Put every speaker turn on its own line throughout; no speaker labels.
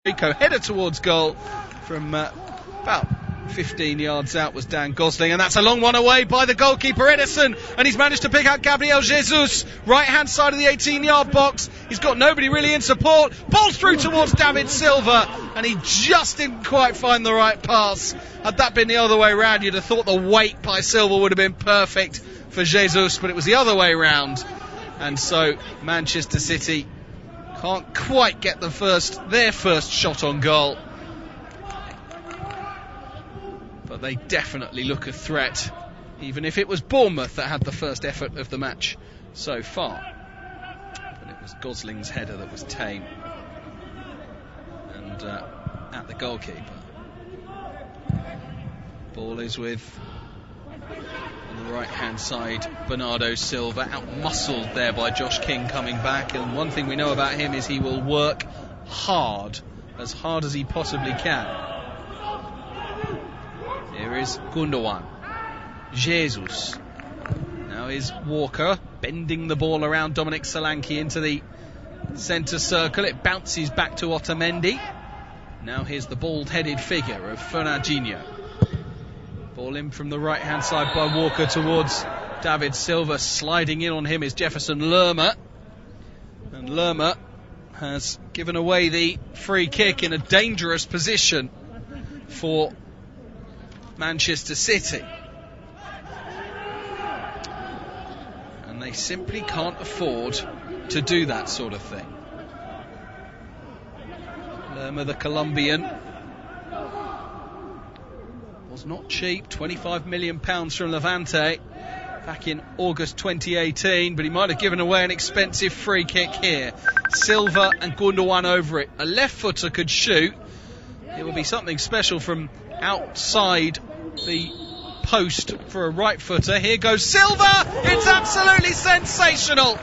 Rico header towards goal from about 15 yards out was Dan Gosling, and that's a long one away by the goalkeeper Edison, and he's managed to pick out Gabriel Jesus, right hand side of the 18-yard box. He's got nobody really in support, ball through towards David Silva, and he just didn't quite find the right pass. Had that been the other way round, you'd have thought the weight by Silva would have been perfect for Jesus, but it was the other way round, and so Manchester City can't quite get their first shot on goal. But they definitely look a threat, even if it was Bournemouth that had the first effort of the match so far. But it was Gosling's header that was tame and at the goalkeeper. Ball is with, on the right hand side, Bernardo Silva, out-muscled there by Josh King coming back, and one thing we know about him is he will work hard as he possibly can. Here is Gundogan, Jesus, now is Walker bending the ball around Dominic Solanke into the centre circle. It bounces back to Otamendi. Now here's the bald-headed figure of Fernandinho. Ball in from the right-hand side by Walker towards David Silva. Sliding in on him is Jefferson Lerma. And Lerma has given away the free kick in a dangerous position for Manchester City. And they simply can't afford to do that sort of thing. Lerma, the Colombian, was not cheap, £25 million from Levante back in August 2018, but he might have given away an expensive free kick here. Silva and Gundogan over it. A left footer could shoot. It will be something special from outside the post for a right footer. Here goes Silva. It's absolutely sensational.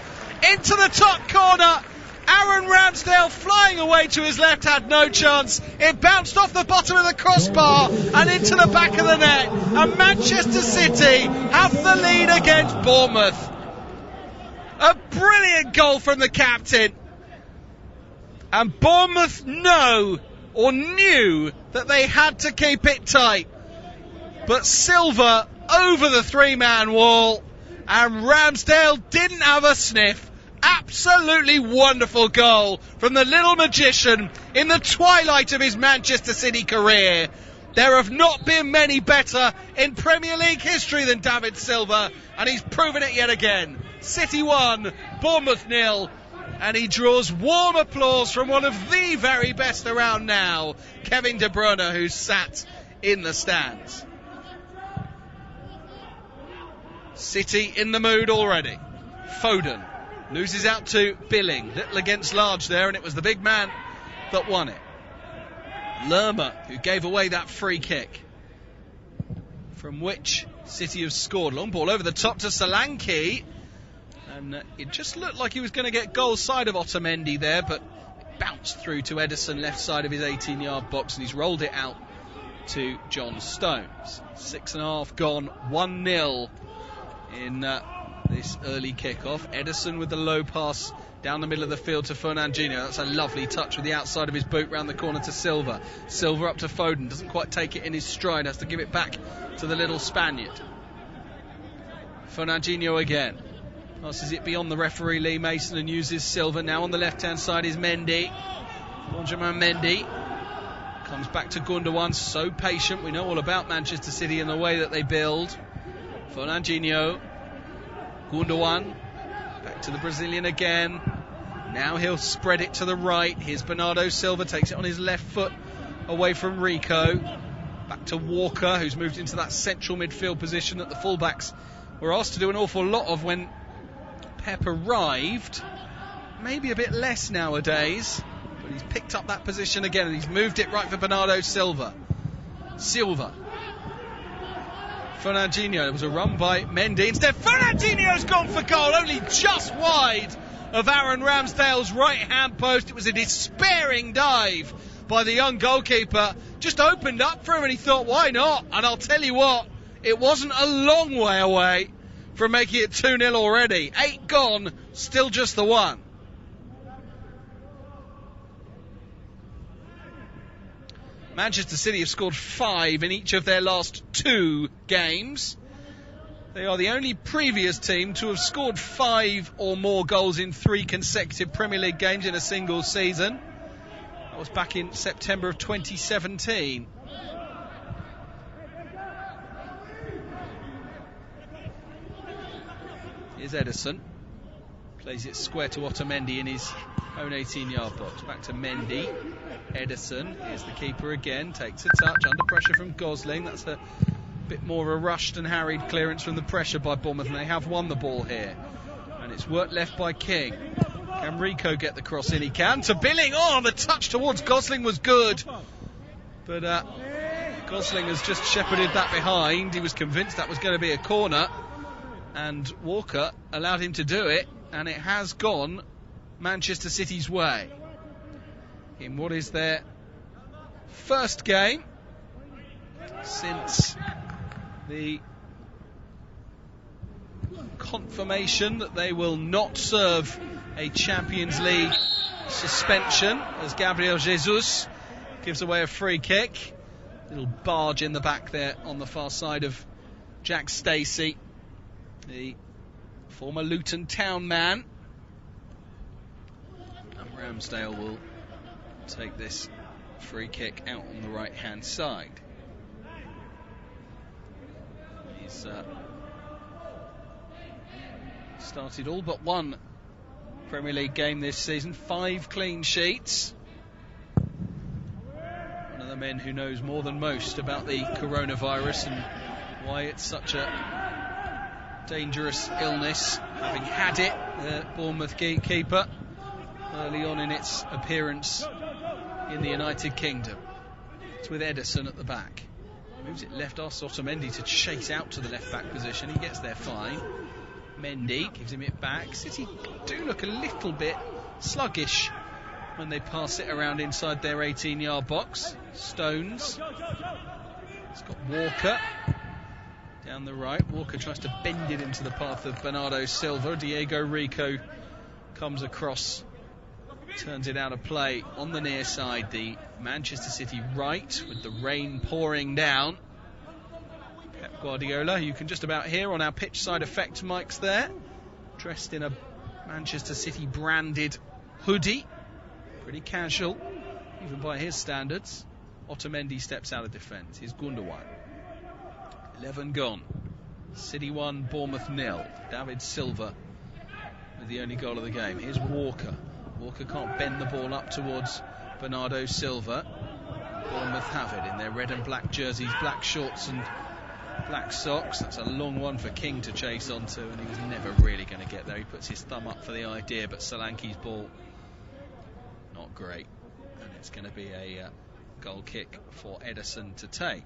Into the top corner. Aaron Ramsdale flying away to his left had no chance. It bounced off the bottom of the crossbar and into the back of the net. And Manchester City have the lead against Bournemouth. A brilliant goal from the captain. And Bournemouth knew that they had to keep it tight. But Silva over the three-man wall, and Ramsdale didn't have a sniff. Absolutely wonderful goal from the little magician in the twilight of his Manchester City career. There have not been many better in Premier League history than David Silva, and he's proven it yet again. City 1, Bournemouth 0, and he draws warm applause from one of the very best around now, Kevin De Bruyne, who's sat in the stands. City in the mood already. Foden loses out to Billing. Little against large there, and it was the big man that won it. Lerma, who gave away that free kick, from which City have scored. Long ball over the top to Solanke, and it just looked like he was going to get goal side of Otamendi there, but it bounced through to Edison, left side of his 18-yard box, and he's rolled it out to John Stones. 6.5 gone, 1-0 in this early kick-off. Edison with the low pass down the middle of the field to Fernandinho. That's a lovely touch with the outside of his boot round the corner to Silva. Silva up to Foden. Doesn't quite take it in his stride. Has to give it back to the little Spaniard. Fernandinho again. Passes it beyond the referee Lee Mason and uses Silva. Now on the left-hand side is Mendy. Benjamin Mendy. Comes back to Gundogan. So patient. We know all about Manchester City and the way that they build. Fernandinho. Gundogan, back to the Brazilian again. Now he'll spread it to the right. Here's Bernardo Silva, takes it on his left foot away from Rico. Back to Walker, who's moved into that central midfield position that the fullbacks were asked to do an awful lot of when Pep arrived. Maybe a bit less nowadays, but he's picked up that position again and he's moved it right for Bernardo Silva. Fernandinho, there was a run by Mendy. Instead, Fernandinho's gone for goal, only just wide of Aaron Ramsdale's right-hand post. It was a despairing dive by the young goalkeeper. Just opened up for him and he thought, why not? And I'll tell you what, it wasn't a long way away from making it 2-0 already. 8 gone, still just the one. Manchester City have scored 5 in each of their last 2 games. They are the only previous team to have scored 5 or more goals in 3 consecutive Premier League games in a single season. That was back in September of 2017. Here's Ederson. Plays it square to Otamendi in his own 18-yard box. Back to Mendy. Ederson. Here's the keeper again. Takes a touch. Under pressure from Gosling. That's a bit more of a rushed and harried clearance from the pressure by Bournemouth, and they have won the ball here. And it's work left by King. Can Rico get the cross in? He can. To Billing. Oh, the touch towards Gosling was good. But Gosling has just shepherded that behind. He was convinced that was going to be a corner. And Walker allowed him to do it. And it has gone Manchester City's way. In what is their first game since the confirmation that they will not serve a Champions League suspension, as Gabriel Jesus gives away a free kick. Little barge in the back there on the far side of Jack Stacey, the former Luton Town man. And Ramsdale will take this free kick out on the right hand side. He's started all but one Premier League game this season, 5 clean sheets. One of the men who knows more than most about the coronavirus and why it's such a dangerous illness, having had it, the Bournemouth keeper, early on in its appearance in the United Kingdom. It's with Ederson at the back. Moves it left, asks Otamendi to chase out to the left-back position. He gets there fine. Mendy gives him it back. City do look a little bit sluggish when they pass it around inside their 18-yard box. Stones. It's got Walker down the right. Walker tries to bend it into the path of Bernardo Silva. Diego Rico comes across, turns it out of play on the near side, the Manchester City right, with the rain pouring down. Pep Guardiola, you can just about hear on our pitch side effect mics there, dressed in a Manchester City branded hoodie, pretty casual even by his standards. Otamendi steps out of defence. Here's Gundogan. 11 gone. City 1, Bournemouth 0. David Silva with the only goal of the game. Here's Walker. Walker can't bend the ball up towards Bernardo Silva. Bournemouth have it in their red and black jerseys, black shorts and black socks. That's a long one for King to chase onto, and he was never really going to get there. He puts his thumb up for the idea, but Solanke's ball not great, and it's going to be a goal kick for Ederson to take.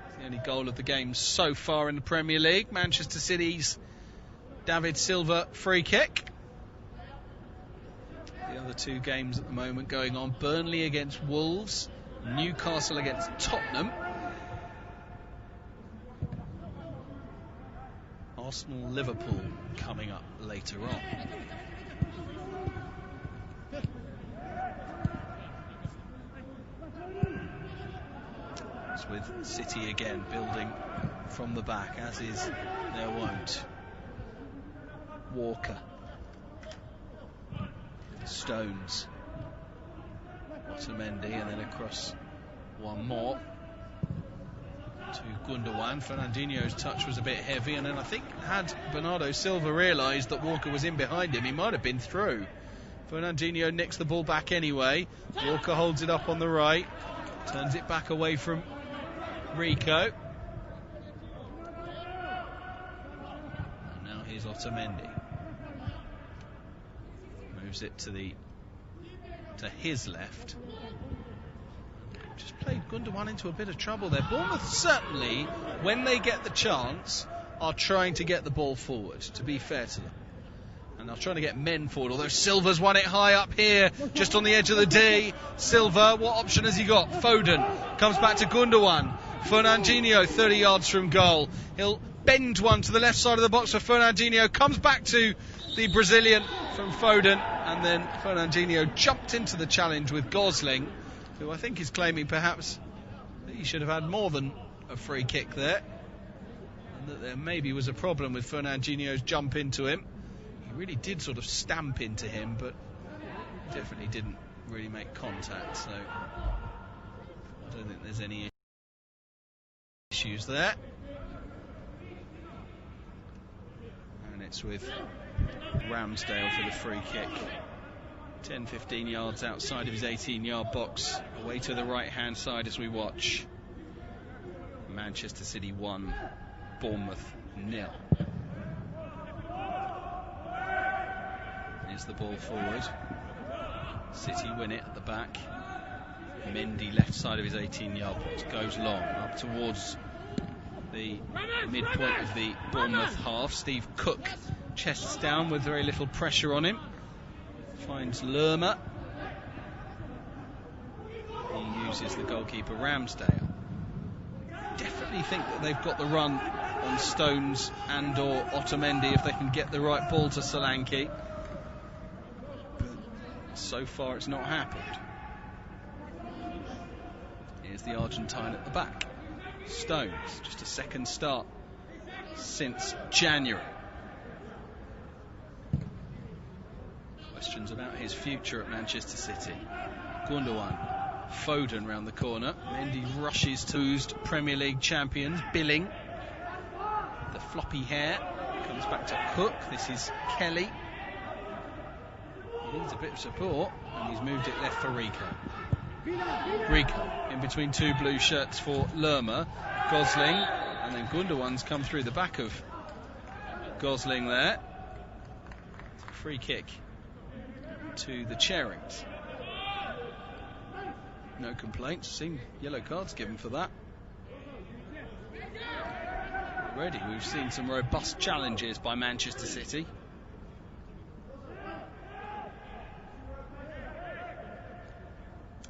It's the only goal of the game so far in the Premier League. Manchester City's David Silva free kick. The other 2 games at the moment going on: Burnley against Wolves, Newcastle against Tottenham, Arsenal Liverpool coming up later on. It's with City again building from the back, as is their wont. Walker. Stones. Otamendi, and then across one more to Gundogan. Fernandinho's touch was a bit heavy, and then I think had Bernardo Silva realised that Walker was in behind him, he might have been through. Fernandinho nicks the ball back anyway. Walker holds it up on the right, turns it back away from Rico. And now here's Otamendi. Moves it to his left. Just played Gundogan into a bit of trouble there. Bournemouth certainly, when they get the chance, are trying to get the ball forward, to be fair to them. And they're trying to get men forward, although Silva's won it high up here, just on the edge of the D. Silva, what option has he got? Foden comes back to Gundogan. Fernandinho, 30 yards from goal. He'll bend one to the left side of the box for Fernandinho. Comes back to the Brazilian from Foden. And then Fernandinho jumped into the challenge with Gosling. who I think is claiming perhaps that he should have had more than a free kick there, and that there maybe was a problem with Fernandinho's jump into him. He really did sort of stamp into him, but definitely didn't really make contact, so I don't think there's any issues there. And it's with Ramsdale for the free kick. 10-15 yards outside of his 18-yard box, away to the right-hand side as we watch. Manchester City 1, Bournemouth 0. Here's the ball forward. City win it at the back. Mendy, left side of his 18-yard box, goes long up towards the midpoint of the Bournemouth half. Steve Cook chests down with very little pressure on him. Finds Lerma. He uses the goalkeeper Ramsdale. Definitely think that they've got the run on Stones and or Otamendi if they can get the right ball to Solanke. So far it's not happened. Here's the Argentine at the back. Stones, just a second start since January. Questions about his future at Manchester City. Gundogan, Foden round the corner. Mendy rushes to Premier League champions, Billing. The floppy hair comes back to Cook. This is Kelly. He needs a bit of support, and he's moved it left for Rico. Rico in between two blue shirts for Lerma. Gosling, and then Gundogan's come through the back of Gosling there. Free kick to the Cherries. No complaints, seen yellow cards given for that. Already we've seen some robust challenges by Manchester City.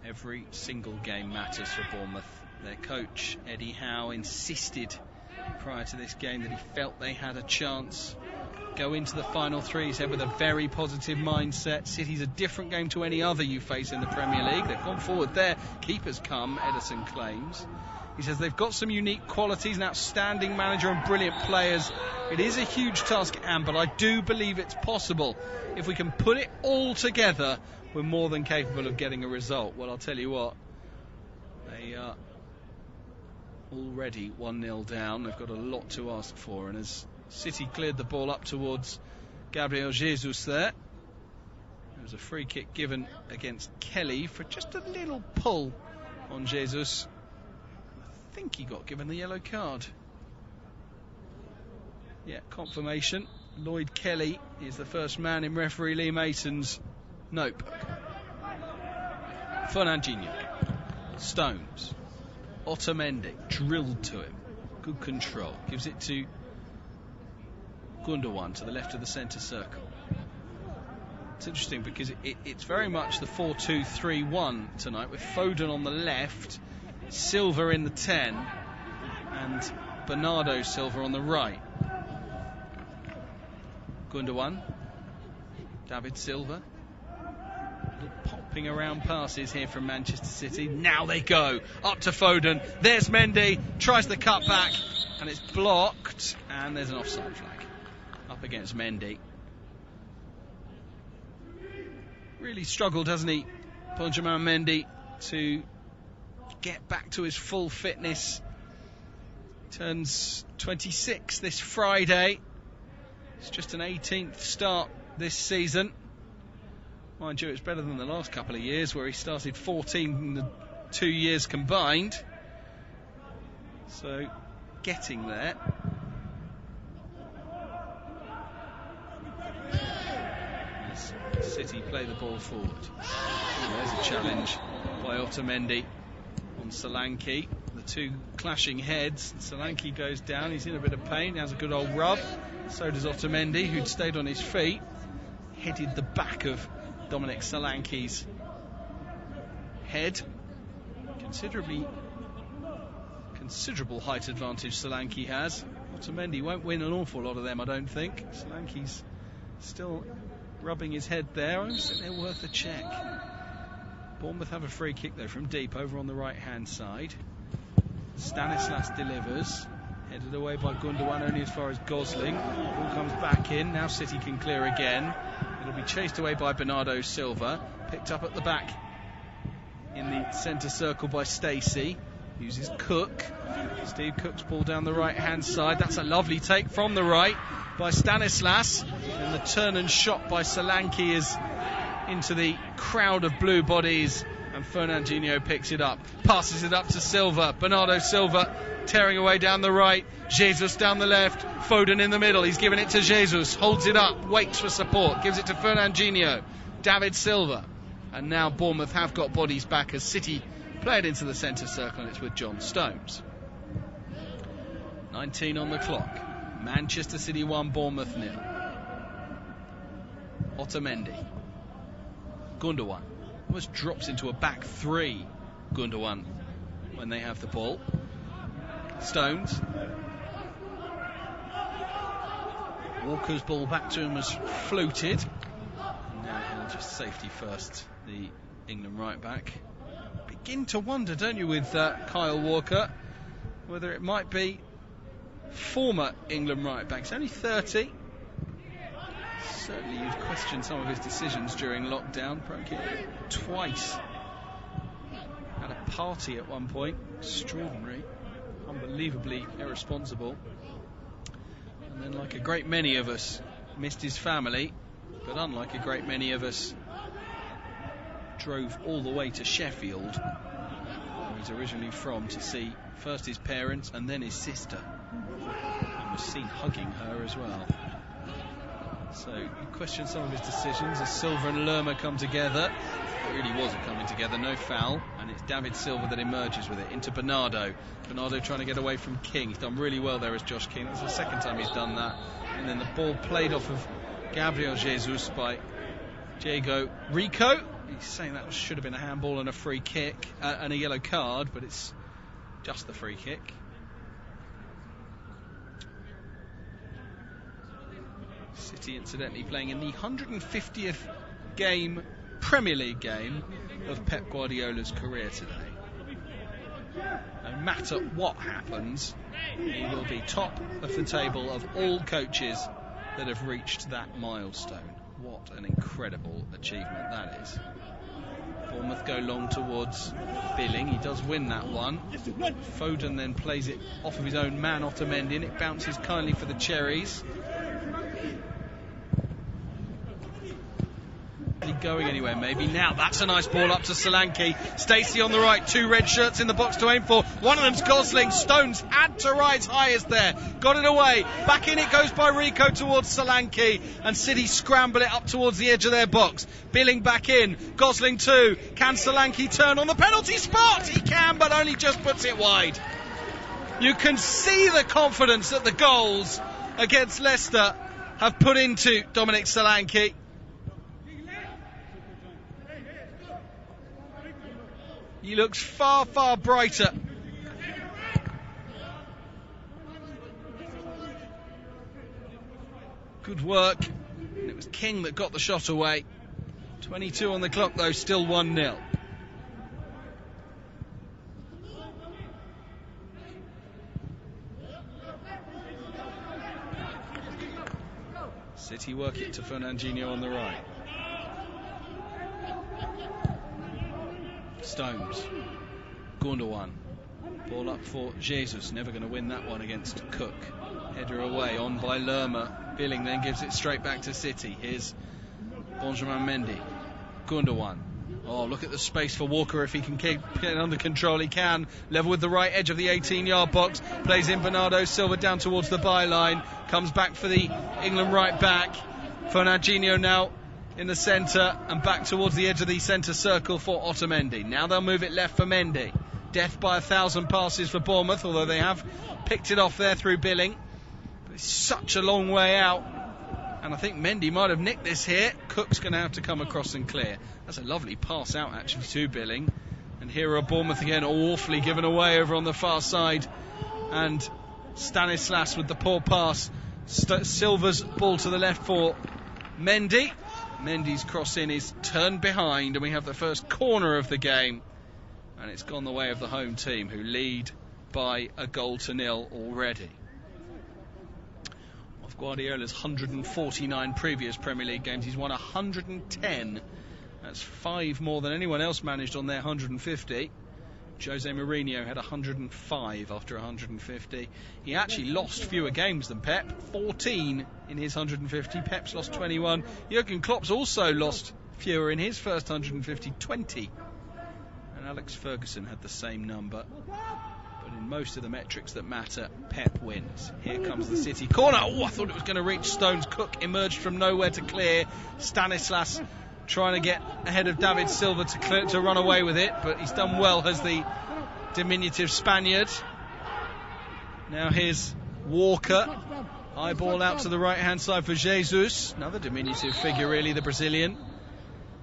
Every single game matters for Bournemouth. Their coach, Eddie Howe, insisted prior to this game that he felt they had a chance. Go into the final three, he said, with a very positive mindset. City's a different game to any other you face in the Premier League. They've gone forward there. Keepers come, Ederson claims. He says they've got some unique qualities, an outstanding manager and brilliant players. It is a huge task at hand, but I do believe it's possible. If we can put it all together, we're more than capable of getting a result. Well, I'll tell you what, they are already 1-0 down. They've got a lot to ask for, and as City cleared the ball up towards Gabriel Jesus there, there was a free kick given against Kelly for just a little pull on Jesus. I think he got given the yellow card. Yeah, confirmation. Lloyd Kelly is the first man in referee Lee Mason's notebook. Fernandinho, Stones, Otamendi, drilled to him. Good control. Gives it to Gundogan to the left of the centre circle. It's interesting because it's very much the 4-2-3-1 tonight, with Foden on the left, Silva in the 10, and Bernardo Silva on the right. Gundogan, David Silva. Popping around passes here from Manchester City. Now they go up to Foden. There's Mendy, tries the cut back, and it's blocked, and there's an offside flag up against Mendy. Really struggled, hasn't he, Benjamin Mendy, to get back to his full fitness. Turns 26 this Friday. It's just an 18th start this season. Mind you, it's better than the last couple of years where he started 14 in the 2 years combined. So, getting there. As City play the ball forward. There's a challenge by Otamendi on Solanke. The two clashing heads. Solanke goes down, he's in a bit of pain, has a good old rub. So does Otamendi, who'd stayed on his feet. Headed the back of Dominic Solanke's head. Considerable height advantage Solanke has. Otamendi won't win an awful lot of them, I don't think. Solanke's still rubbing his head there. I just think they're worth a check. Bournemouth have a free kick though from deep over on the right hand side. Stanislas delivers, headed away by Gundogan only as far as Gosling. Ball comes back in, now City can clear again. It'll be chased away by Bernardo Silva, picked up at the back in the centre circle by Stacey. Uses Cook. Steve Cook's ball down the right hand side. That's a lovely take from the right by Stanislas, and the turn and shot by Solanke is into the crowd of blue bodies, and Fernandinho picks it up, passes it up to Silva. Bernardo Silva tearing away down the right, Jesus down the left, Foden in the middle. He's given it to Jesus, holds it up, waits for support, gives it to Fernandinho. David Silva, and now Bournemouth have got bodies back as City play it into the centre circle, and it's with John Stones. 19 on the clock. Manchester City 1, Bournemouth 0. Otamendi. Gundogan almost drops into a back three. Gundogan when they have the ball. Stones. Walker's ball back to him was floated. And now he'll just safety first, the England right back. Begin to wonder, don't you, with Kyle Walker, whether it might be former England right back. He's only 30. Certainly you'd question some of his decisions during lockdown. Broke it twice. Had a party at one point. Extraordinary. Unbelievably irresponsible. And then, like a great many of us, missed his family. But unlike a great many of us, drove all the way to Sheffield, where he's originally from, to see first his parents and then his sister, and was seen hugging her as well. So you question some of his decisions as Silva and Lerma come together. It really wasn't coming together, no foul, and it's David Silva that emerges with it into Bernardo. Bernardo trying to get away from King. He's done really well there as Josh King. That's the second time he's done that. And then the ball played off of Gabriel Jesus by Diego Rico. He's saying that should have been a handball and a free kick and a yellow card, but it's just the free kick. City, incidentally, playing in the 150th game, Premier League game, of Pep Guardiola's career today. No matter what happens, he will be top of the table of all coaches that have reached that milestone. What an incredible achievement that is. Bournemouth go long towards Billing. He does win that one. Foden then plays it off of his own man, Otamendi, and it bounces kindly for the Cherries. Going anywhere maybe now. That's a nice ball up to Solanke. Stacey on the right, two red shirts in the box to aim for. One of them's Gosling. Stones had to rise highest there, got it away, back in it goes by Rico towards Solanke, and City scramble it up towards the edge of their box. Billing back in, Gosling too. Can Solanke turn on the penalty spot? He can, but only just puts it wide. You can see the confidence that the goals against Leicester have put into Dominic Solanke. He looks far, far brighter. Good work. And it was King that got the shot away. 22 on the clock though, still 1-0. City work it to Fernandinho on the right. Stones. Gundogan. Ball up for Jesus. Never going to win that one against Cook. Header away, on by Lerma. Billing then gives it straight back to City. Here's Benjamin Mendy. Gundogan. Oh, look at the space for Walker. If he can keep it under control, he can. Level with the right edge of the 18-yard box. Plays in Bernardo Silva down towards the byline. Comes back for the England right back. Fernandinho now in the centre and back towards the edge of the centre circle for Otamendi. Now they'll move it left for Mendy. Death by 1,000 passes for Bournemouth, although they have picked it off there through Billing. But it's such a long way out, and I think Mendy might have nicked this here. Cook's going to have to come across and clear. That's a lovely pass out actually to Billing. And here are Bournemouth again, awfully given away over on the far side. And Stanislas with the poor pass. Silva's ball to the left for Mendy. Mendy's cross in is turned behind, and we have the first corner of the game, and it's gone the way of the home team, who lead by a 1-0 already. Of Guardiola's 149 previous Premier League games, he's won 110. That's 5 more than anyone else managed on their 150. Jose Mourinho had 105 after 150. He actually lost fewer games than Pep, 14 in his 150. Pep's lost 21. Jurgen Klopp's also lost fewer in his first 150, 20. And Alex Ferguson had the same number. But in most of the metrics that matter, Pep wins. Here comes the City corner. Oh, I thought it was going to reach Stones. Cook emerged from nowhere to clear. Stanislas trying to get ahead of David Silva to run away with it, but he's done well as the diminutive Spaniard. Now here's Walker. High ball out to the right-hand side for Jesus. Another diminutive figure, really, the Brazilian.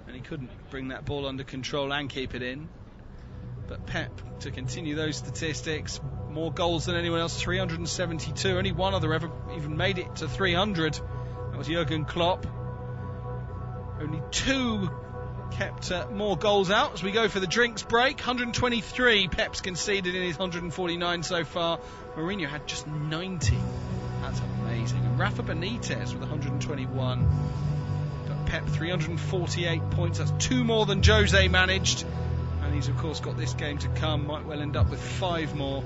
And he couldn't bring that ball under control and keep it in. But Pep, to continue those statistics, more goals than anyone else, 372. Only one other ever even made it to 300. That was Jurgen Klopp. Only 2 kept more goals out as we go for the drinks break. 123 Pep's conceded in his 149 so far. Mourinho had just 90. That's amazing. And Rafa Benitez with 121. But Pep 348 points. That's 2 more than Jose managed. And he's of course got this game to come. Might well end up with 5 more.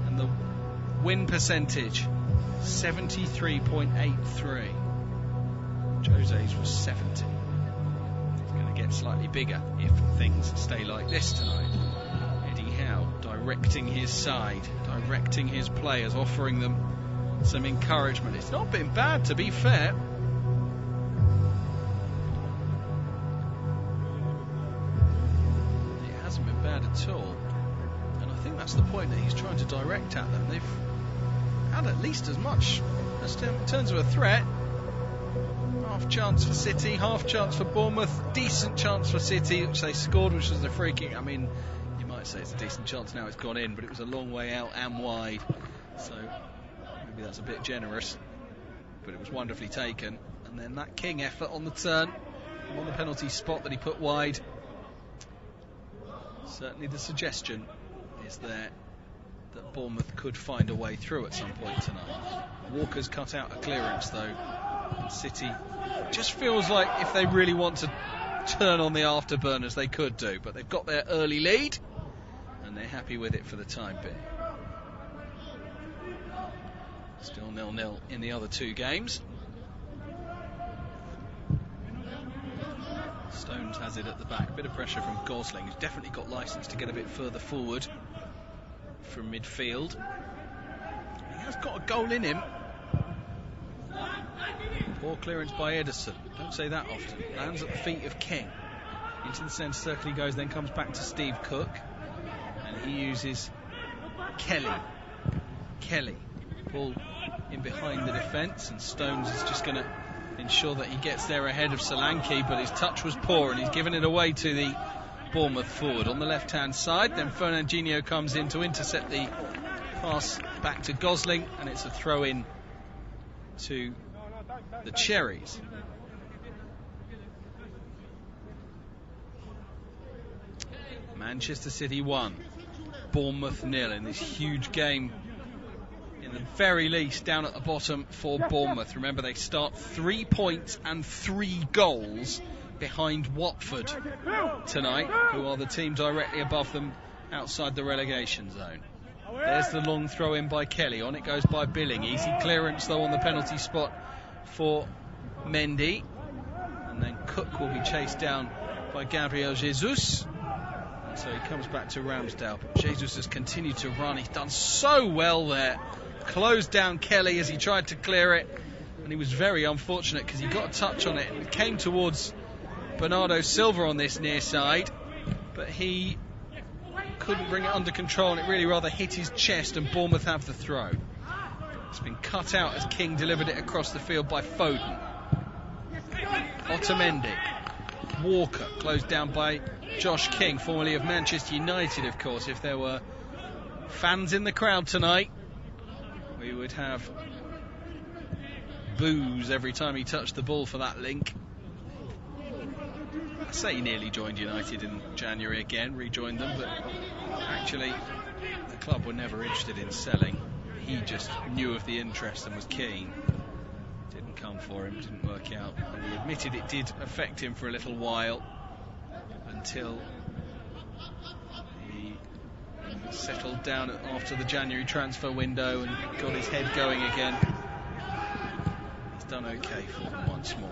And the win percentage 73.83. Jose's was 70. Get slightly bigger if things stay like this tonight. Eddie Howe directing his side, directing his players, offering them some encouragement. It's not been bad, to be fair. It hasn't been bad at all, and I think that's the point that he's trying to direct at them. They've had at least as much as in terms of a threat. Half chance for City, half chance for Bournemouth, decent chance for City, which they scored, which was a free kick. I mean, you might say it's a decent chance now, it's gone in, but it was a long way out and wide, so maybe that's a bit generous, but it was wonderfully taken. And then that King effort on the turn, on the penalty spot that he put wide. Certainly the suggestion is there that Bournemouth could find a way through at some point tonight. Walker's cut out a clearance though. City just feels like if they really want to turn on the afterburners they could do, but they've got their early lead and they're happy with it for the time being. Still 0-0 in the other 2 games. Stones has it at the back, a bit of pressure from Gosling, who's definitely got licence to get a bit further forward from midfield. He has got a goal in him. Poor clearance by Ederson. Don't say that often. Lands at the feet of King. Into the centre circle he goes, then comes back to Steve Cook. And he uses Kelly. Ball in behind the defence, and Stones is just going to ensure that he gets there ahead of Solanke, but his touch was poor and he's given it away to the Bournemouth forward. On the left-hand side, then Fernandinho comes in to intercept the pass back to Gosling, and it's a throw-in to the Cherries. Manchester City 1, Bournemouth 0 in this huge game, in the very least down at the bottom for Bournemouth. Remember, they start 3 points and 3 goals behind Watford tonight, who are the team directly above them outside the relegation zone. There's the long throw in by Kelly. On it goes by Billing. Easy clearance though on the penalty spot for Mendy. And then Cook will be chased down by Gabriel Jesus. And so he comes back to Ramsdale. But Jesus has continued to run. He's done so well there. Closed down Kelly as he tried to clear it. And he was very unfortunate because he got a touch on it and it came towards Bernardo Silva on this near side. But he couldn't bring it under control and it really rather hit his chest, and Bournemouth have the throw. It's been cut out as King delivered it across the field by Foden. Otamendi. Walker closed down by Josh King, formerly of Manchester United, of course. If there were fans in the crowd tonight, we would have boos every time he touched the ball for that link. I say he nearly joined United in January again, rejoined them, but actually the club were never interested in selling. He just knew of the interest and was keen. Didn't come for him, didn't work out. And he admitted it did affect him for a little while until he settled down after the January transfer window and got his head going again. He's done okay for them once more.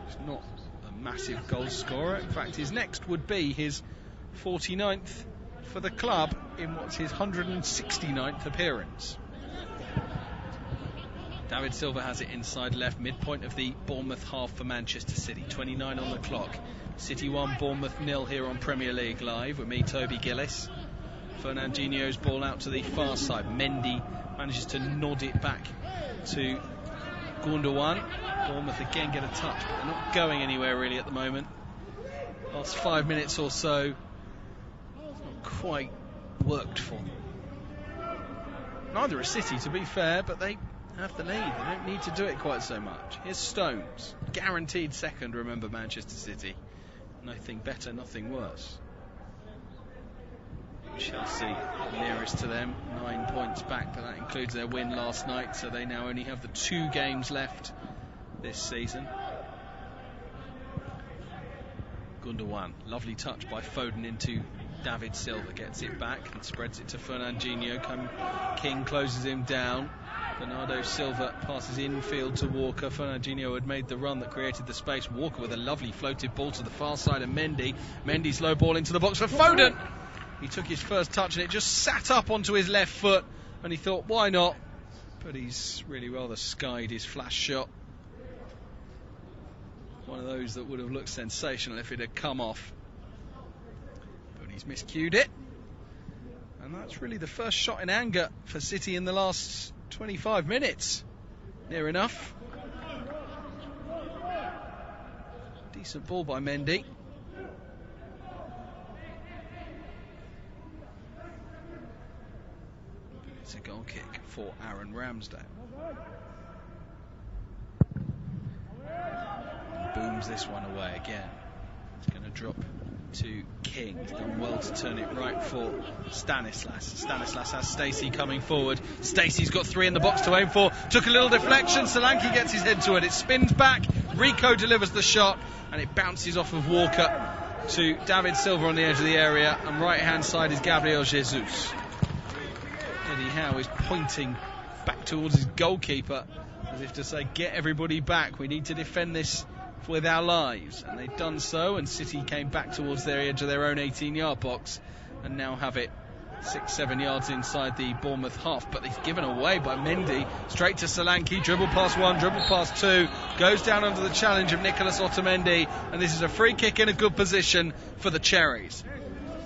He's not a massive goal scorer. In fact, his next would be his 49th for the club in what's his 169th appearance. David Silva has it inside left, midpoint of the Bournemouth half for Manchester City. 29 on the clock. City 1, Bournemouth 0 here on Premier League Live with me, Toby Gillis. Fernandinho's ball out to the far side. Mendy manages to nod it back to Gundogan. Bournemouth again get a touch, but they're not going anywhere really at the moment. Last 5 minutes or so, it's not quite worked for them. Neither are City, to be fair, but they have the lead. They don't need to do it quite so much. Here's Stones, guaranteed second. Remember, Manchester City, nothing better, nothing worse. Chelsea nearest to them, 9 points back, but that includes their win last night, so they now only have the 2 games left this season. Gundogan, lovely touch by Foden into David Silva, gets it back and spreads it to Fernandinho. King closes him down. Bernardo Silva passes infield to Walker. Fernandinho had made the run that created the space. Walker with a lovely floated ball to the far side of Mendy's low ball into the box for Foden. He took his first touch and it just sat up onto his left foot, and he thought, why not? But he's really rather skied his flash shot. One of those that would have looked sensational if it had come off. But he's miscued it. And that's really the first shot in anger for City in the last 25 minutes. Near enough. Decent ball by Mendy. It's a goal kick for Aaron Ramsdale. And booms this one away again. It's going to drop to King. He's done well to turn it right for Stanislas. Stanislas has Stacey coming forward. Stacey's got 3 in the box to aim for. Took a little deflection. Solanke gets his head to it. It spins back. Rico delivers the shot, and it bounces off of Walker to David Silva on the edge of the area. And right hand side is Gabriel Jesus. Eddie Howe is pointing back towards his goalkeeper as if to say, get everybody back. We need to defend this with our lives, and they've done so, and City came back towards their edge of their own 18-yard box and now have it 6-7 yards inside the Bournemouth half, but it's given away by Mendy. Straight to Solanke, dribble past 1, dribble past 2, goes down under the challenge of Nicolas Otamendi, and this is a free kick in a good position for the Cherries.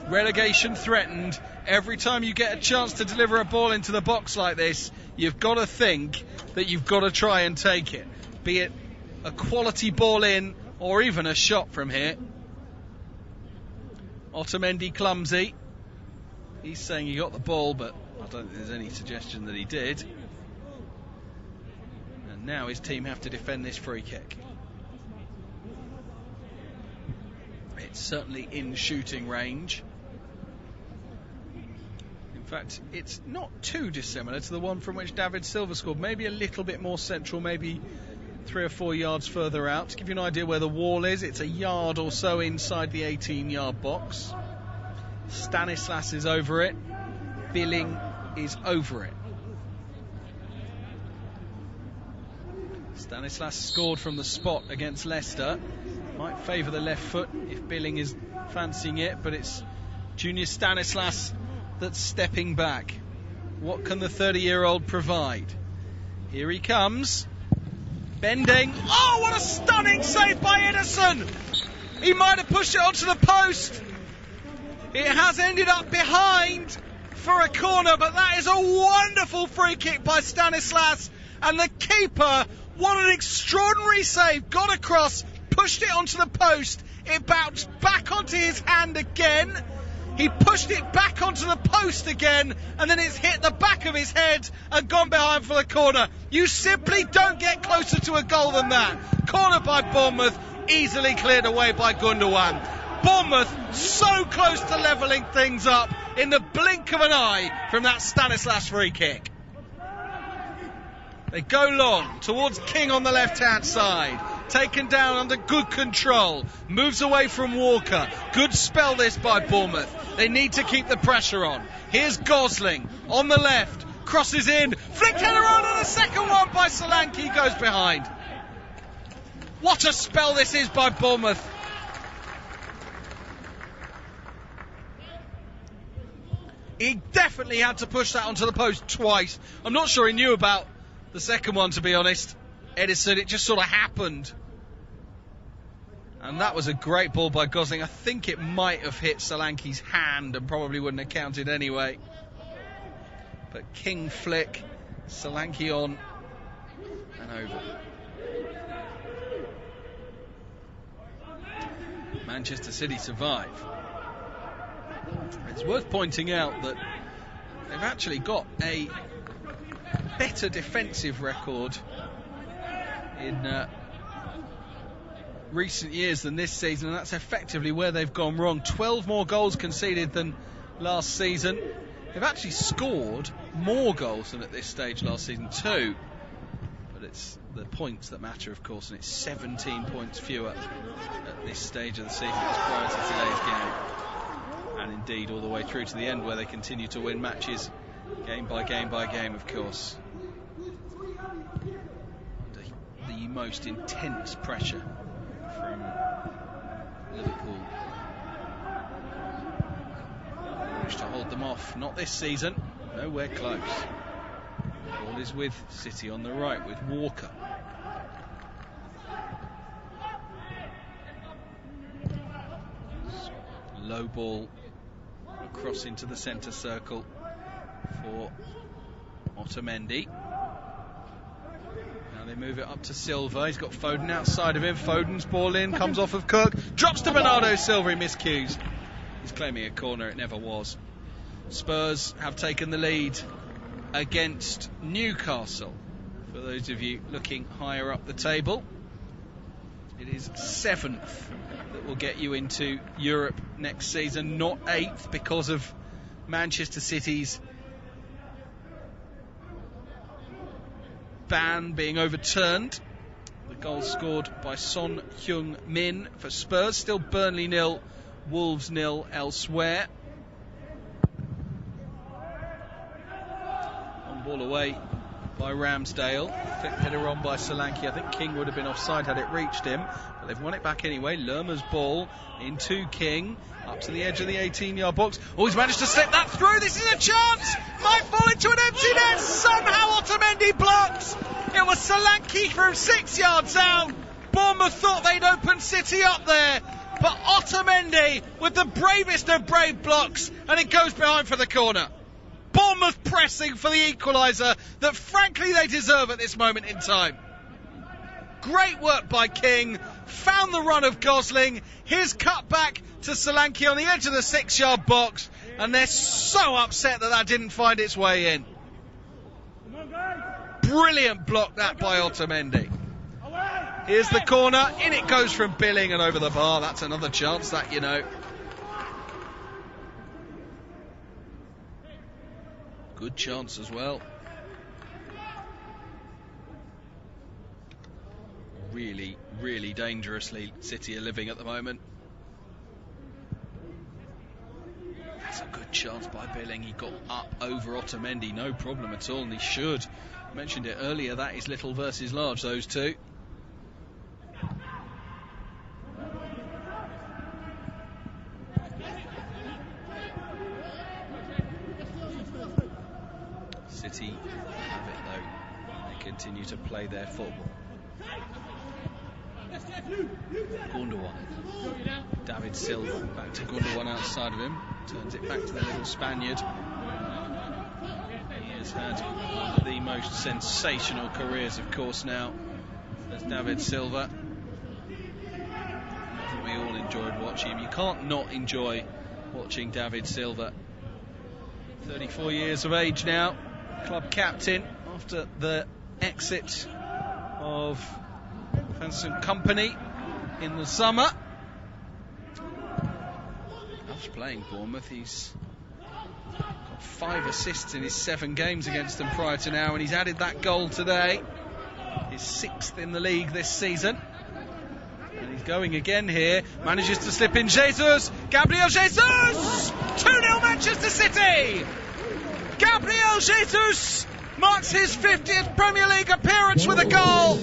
Relegation threatened. Every time you get a chance to deliver a ball into the box like this, you've got to think that you've got to try and take it, be it a quality ball in or even a shot from here. Otamendi clumsy. He's saying he got the ball, but I don't think there's any suggestion that he did. And now his team have to defend this free kick. It's certainly in shooting range. In fact, it's not too dissimilar to the one from which David Silva scored. Maybe a little bit more central, maybe 3 or 4 yards further out. To give you an idea where the wall is, it's a yard or so inside the 18-yard box. Stanislas is over it. Billing is over it. Stanislas scored from the spot against Leicester. Might favour the left foot if Billing is fancying it, but it's Junior Stanislas that's stepping back. What can the 30-year-old provide? Here he comes. Bending. Oh, what a stunning save by Ederson! He might have pushed it onto the post. It has ended up behind for a corner, but that is a wonderful free kick by Stanislas. And the keeper, what an extraordinary save. Got across, pushed it onto the post. It bounced back onto his hand again. He pushed it back onto the post again, and then it's hit the back of his head and gone behind for the corner. You simply don't get closer to a goal than that. Corner by Bournemouth. easily cleared away by Gundogan. Bournemouth so close to levelling things up in the blink of an eye from that Stanislas free kick. They go long towards King on the left-hand side. Taken down under good control. Moves away from Walker. Good spell this by Bournemouth. They need to keep the pressure on. Here's Gosling on the left. Crosses in. Flicked header on, and the second one by Solanke goes behind. What a spell this is by Bournemouth. He definitely had to push that onto the post twice. I'm not sure he knew about the second one, to be honest. Edison, it just sort of happened. And that was a great ball by Gosling. I think it might have hit Solanke's hand and probably wouldn't have counted anyway. But King flick, Solanke on and over. Manchester City survive. It's worth pointing out that they've actually got a better defensive record in recent years than this season, and that's effectively where they've gone wrong. 12 more goals conceded than last season. They've actually scored more goals than at this stage last season too, but it's the points that matter, of course, and it's 17 points fewer at this stage of the season as prior to today's game, and indeed all the way through to the end, where they continue to win matches game by game by game, of course, under the most intense pressure from Liverpool. Wish to hold them off, not this season, nowhere close. Ball is with City on the right with Walker. Low ball across into the centre circle for Otamendi. Now they move it up to Silva. He's got Foden outside of him. Foden's ball in, comes off of Cook, drops to Bernardo Silva. He miscues. He's claiming a corner, it never was. Spurs have taken the lead against Newcastle. For those of you looking higher up the table, it is 7th that will get you into Europe next season, not 8th, because of Manchester City's ban being overturned. The goal scored by Son Heung-min for Spurs. Still Burnley 0, Wolves 0 elsewhere. On ball away by Ramsdale. Flick header on by Solanke. I think King would have been offside had it reached him, but they've won it back anyway. Lerma's ball into King, up to the edge of the 18-yard box. Oh, he's managed to slip that through. This is a chance. Might fall into an empty net. Somehow Otamendi blocks. It was Solanke from 6 yards out. Bournemouth thought they'd open City up there, but Otamendi with the bravest of brave blocks, and it goes behind for the corner. Bournemouth pressing for the equaliser that frankly they deserve at this moment in time. Great work by King, found the run of Gosling, his cut back to Solanke on the edge of the 6-yard box, and they're so upset that didn't find its way in. Brilliant block that by Otamendi. Here's the corner, in it goes from Billing and over the bar. That's another chance, that you know. Good chance as well. Really, really dangerously City are living at the moment. That's a good chance by Billing. He got up over Otamendi, no problem at all, and he should. I mentioned it earlier, that is little versus large, those two. City have it though. They continue to play their football. Gundogan. David Silva back to Gundogan outside of him. Turns it back to the little Spaniard. He has had one of the most sensational careers, of course, now as David Silva. I think we all enjoyed watching him. You can't not enjoy watching David Silva. 34 years of age now. Club captain after the exit of Vincent Kompany. in the summer. Loves playing Bournemouth. He's got 5 assists in his 7 games against them prior to now, and he's added that goal today. His 6th in the league this season. And he's going again here. Manages to slip in Jesus. Gabriel Jesus! 2-0 Manchester City! Gabriel Jesus marks his 50th Premier League appearance with a goal.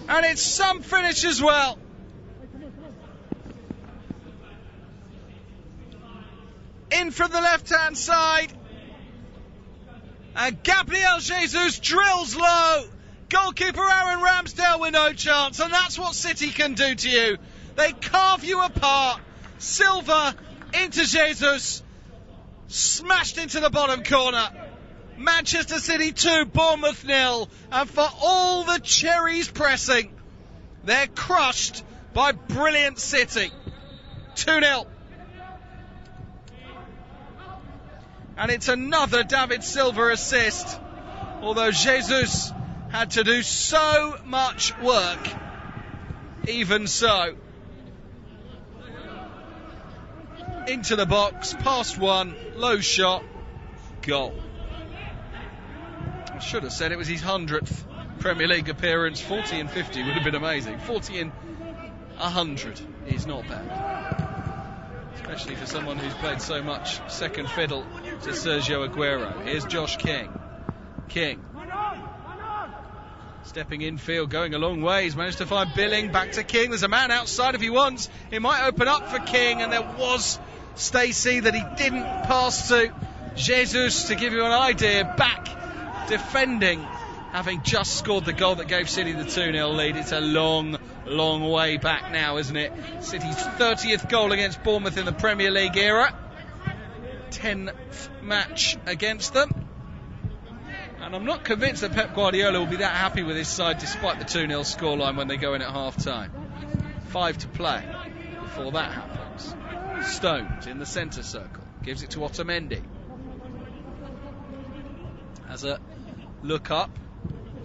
And it's some finish as well. In from the left-hand side. And Gabriel Jesus drills low. Goalkeeper Aaron Ramsdale with no chance. And that's what City can do to you. They carve you apart. Silva into Jesus. Smashed into the bottom corner. Manchester City 2, Bournemouth 0. And for all the cherries pressing, they're crushed by brilliant City. 2-0. And it's another David Silva assist. Although Jesus had to do so much work. Even so. Into the box, past one, low shot, goal. I should have said it was his 100th Premier League appearance. 40 and 50 would have been amazing. 40 and 100 is not bad. Especially for someone who's played so much second fiddle to Sergio Aguero. Here's Josh King. King. Stepping infield, going a long way. He's managed to find Billing. Back to King. There's a man outside if he wants. It might open up for King, and there was Stacey that he didn't pass to. Jesus, to give you an idea, back defending, having just scored the goal that gave City the 2-0 lead. It's a long, long way back now, isn't it? City's 30th goal against Bournemouth in the Premier League era. 10th match against them. And I'm not convinced that Pep Guardiola will be that happy with his side despite the 2-0 scoreline when they go in at half-time. 5 to play before that happens. Stones in the centre circle. Gives it to Otamendi. Has a look up.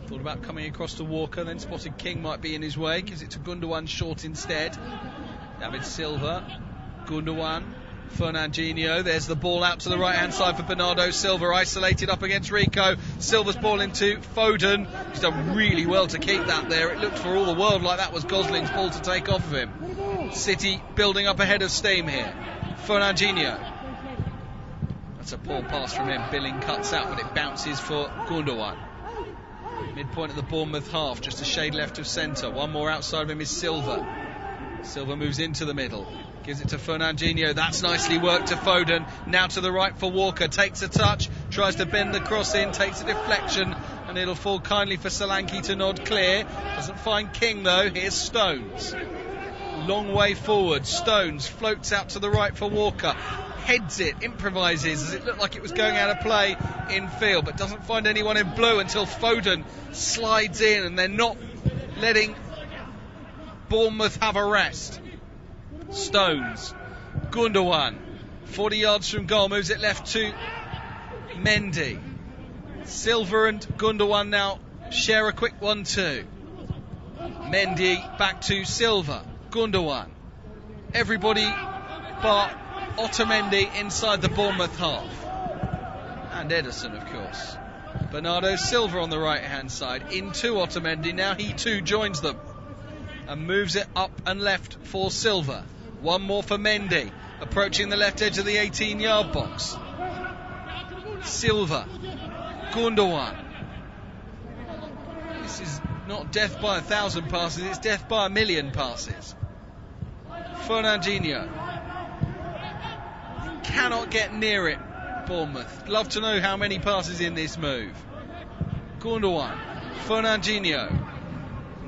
Thought about coming across to Walker, then spotted King might be in his way. Gives it to Gundogan short instead. David Silva. Gundogan. Fernandinho, there's the ball out to the right hand side for Bernardo Silva, isolated up against Rico. Silva's ball into Foden. He's done really well to keep that there. It looked for all the world like that was Gosling's ball to take off of him. City building up ahead of steam here. Fernandinho. That's a poor pass from him. Billing cuts out, but it bounces for Gundogan. Midpoint of the Bournemouth half, just a shade left of centre. One more outside of him is Silva. Silva moves into the middle. Gives it to Fernandinho. That's nicely worked to Foden. Now to the right for Walker. Takes a touch. Tries to bend the cross in. Takes a deflection. And it'll fall kindly for Solanke to nod clear. Doesn't find King though. Here's Stones. Long way forward. Stones floats out to the right for Walker. Heads it. Improvises as it looked like it was going out of play in field. But doesn't find anyone in blue until Foden slides in. And they're not letting Bournemouth have a rest. Stones, Gundogan, 40 yards from goal, moves it left to Mendy. Silva and Gundogan now share a quick 1-2. Mendy back to Silva, Gundogan. Everybody but Otamendi inside the Bournemouth half. And Ederson, of course. Bernardo Silva on the right hand side, into Otamendi. Now he too joins them and moves it up and left for Silva. One more for Mendy, approaching the left edge of the 18-yard box. Silva, Gundogan. This is not death by 1,000 passes, it's death by 1,000,000 passes. Fernandinho. Cannot get near it, Bournemouth. Love to know how many passes in this move. Gundogan, Fernandinho.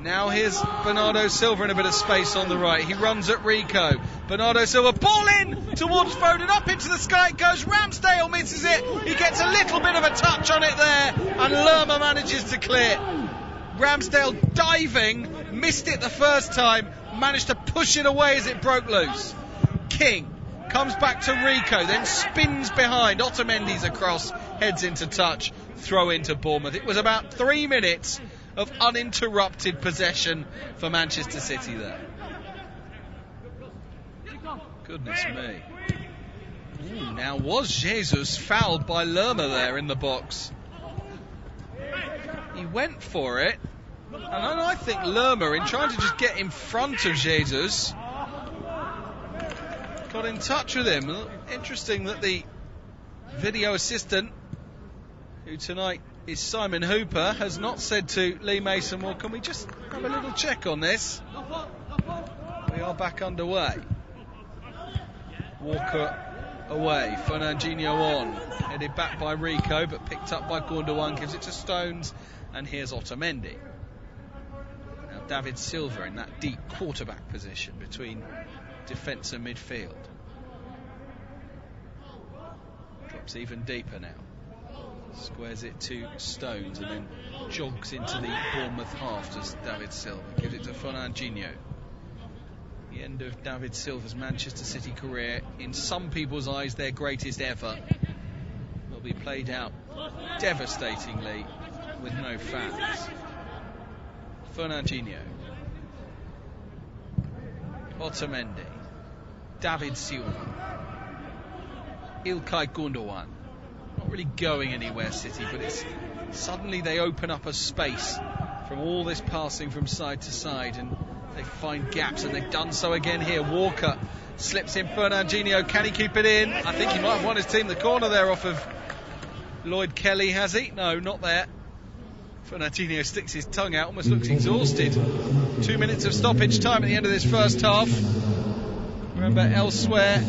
Now here's Bernardo Silva in a bit of space on the right. He runs at Rico. Bernardo Silva, ball in towards Foden, up into the sky it goes. Ramsdale misses it. He gets a little bit of a touch on it there, and Lerma manages to clear. Ramsdale diving, missed it the first time, managed to push it away as it broke loose. King comes back to Rico, then spins behind. Otamendi's across, heads into touch, throw into Bournemouth. It was about 3 minutes of uninterrupted possession for Manchester City there. Goodness me. Ooh, now was Jesus fouled by Lerma there in the box? He went for it, and I think Lerma, in trying to just get in front of Jesus, got in touch with him. Interesting that the video assistant, who tonight is Simon Hooper, has not said to Lee Mason, well, can we just have a little check on this? We are back underway. Walker away, Fernandinho on, headed back by Rico, but picked up by Gundogan, gives it to Stones, and here's Otamendi. Now David Silva in that deep quarterback position between defence and midfield. Drops even deeper now. Squares it to Stones and then jogs into the Bournemouth half to David Silva. Gives it to Fernandinho. The end of David Silva's Manchester City career, in some people's eyes their greatest ever, will be played out devastatingly with no fans. Fernandinho, Otamendi, David Silva, Ilkay Gundogan. Not really going anywhere, City, but it's suddenly they open up a space from all this passing from side to side, and they find gaps, and they've done so again here. Walker slips in Fernandinho. Can he keep it in? I think he might have won his team the corner there off of Lloyd Kelly, has he? No, not there. Fernandinho sticks his tongue out, almost looks exhausted. 2 minutes of stoppage time at the end of this first half. Remember, elsewhere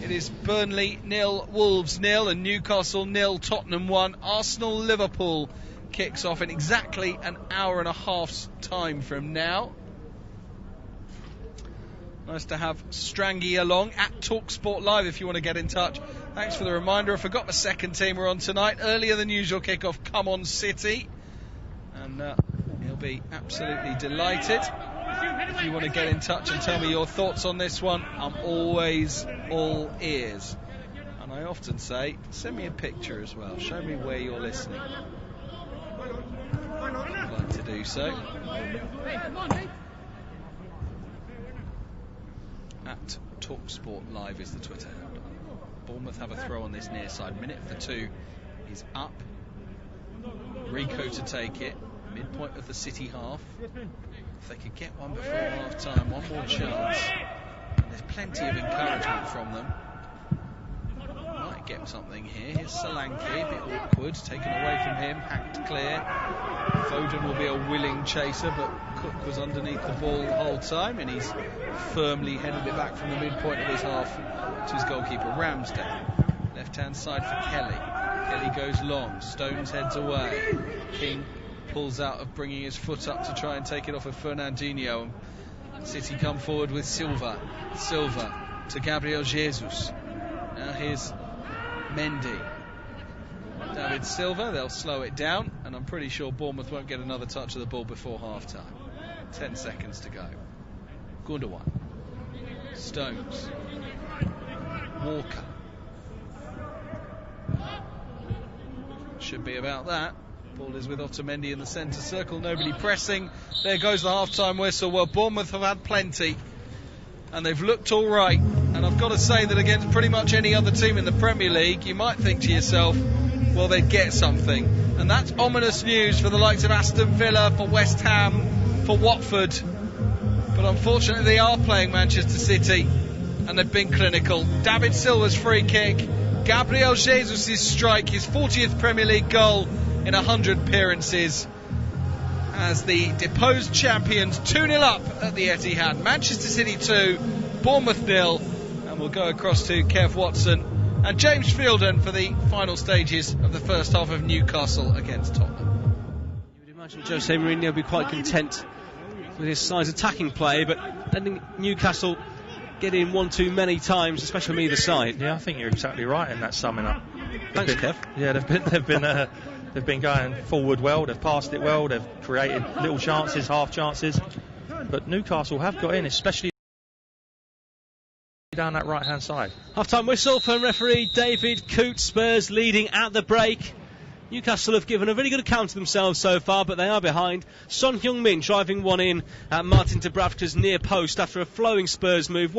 it is Burnley 0, Wolves 0, and Newcastle 0, Tottenham 1. Arsenal-Liverpool kicks off in exactly an hour and a half's time from now. Nice to have Strangy along at TalkSport Live if you want to get in touch. Thanks for the reminder. I forgot the second team were on tonight. Earlier than usual kickoff, Come On City. And he'll be absolutely delighted. If you want to get in touch and tell me your thoughts on this one, I'm always all ears. And I often say, send me a picture as well. Show me where you're listening. I'd like to do so. At TalkSport Live is the Twitter handle. Bournemouth have a throw on this near side. Minute for 2 is up. Rico to take it. Midpoint of the City half. If they could get one before half time, one more chance. And there's plenty of encouragement from them. Might get something here. Here's Solanke, a bit awkward, taken away from him, hacked clear. Foden will be a willing chaser, but Cook was underneath the ball the whole time, and he's firmly headed it back from the midpoint of his half to his goalkeeper Ramsdale. Left hand side for Kelly. Kelly goes long, Stones heads away. King pulls out of bringing his foot up to try and take it off of Fernandinho. City come forward with Silva. Silva to Gabriel Jesus. Now here's Mendy. David Silva, they'll slow it down, and I'm pretty sure Bournemouth won't get another touch of the ball before half time. 10 seconds to go. Gundogan. Stones. Walker. Should be about that. Ball is with Otamendi in the centre circle, nobody pressing. There goes the half-time whistle. Well, Bournemouth have had plenty, and they've looked all right. And I've got to say that against pretty much any other team in the Premier League, you might think to yourself, well, they'd get something. And that's ominous news for the likes of Aston Villa, for West Ham, for Watford. But unfortunately, they are playing Manchester City, and they've been clinical. David Silva's free kick, Gabriel Jesus' strike, his 40th Premier League goal in 100 appearances, as the deposed champions 2-0 up at the Etihad. Manchester City 2, Bournemouth 0, and we'll go across to Kev Watson and James Fielden for the final stages of the first half of Newcastle against Tottenham.
You would imagine Jose Mourinho would be quite content with his side's attacking play, but letting Newcastle get in one too many times, especially from either side.
Yeah, I think you're exactly right in that summing up.
Thanks, Kev.
Yeah, they've been going forward well, they've passed it well, they've created little chances, half chances, but Newcastle have got in, especially down that right hand side.
Half-time whistle from referee David Coote. Spurs leading at the break. Newcastle have given a really good account of themselves so far, but they are behind. Son Heung-min driving one in at Martin Dubravka's near post after a flowing Spurs move,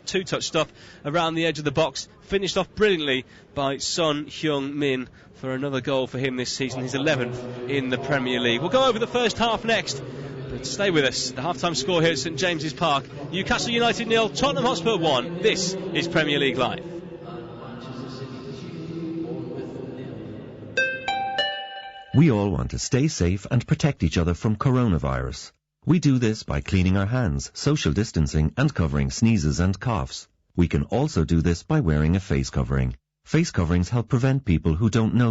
two-touch stuff around the edge of the box, finished off brilliantly by Son Heung-min for another goal for him this season, his 11th in the Premier League. We'll go over the first half next, but stay with us. The half-time score here at St James's Park: Newcastle United 0, Tottenham Hotspur 1. This is Premier League Live.
We all want to stay safe and protect each other from coronavirus. We do this by cleaning our hands, social distancing and covering sneezes and coughs. We can also do this by wearing a face covering. Face coverings help prevent people who don't know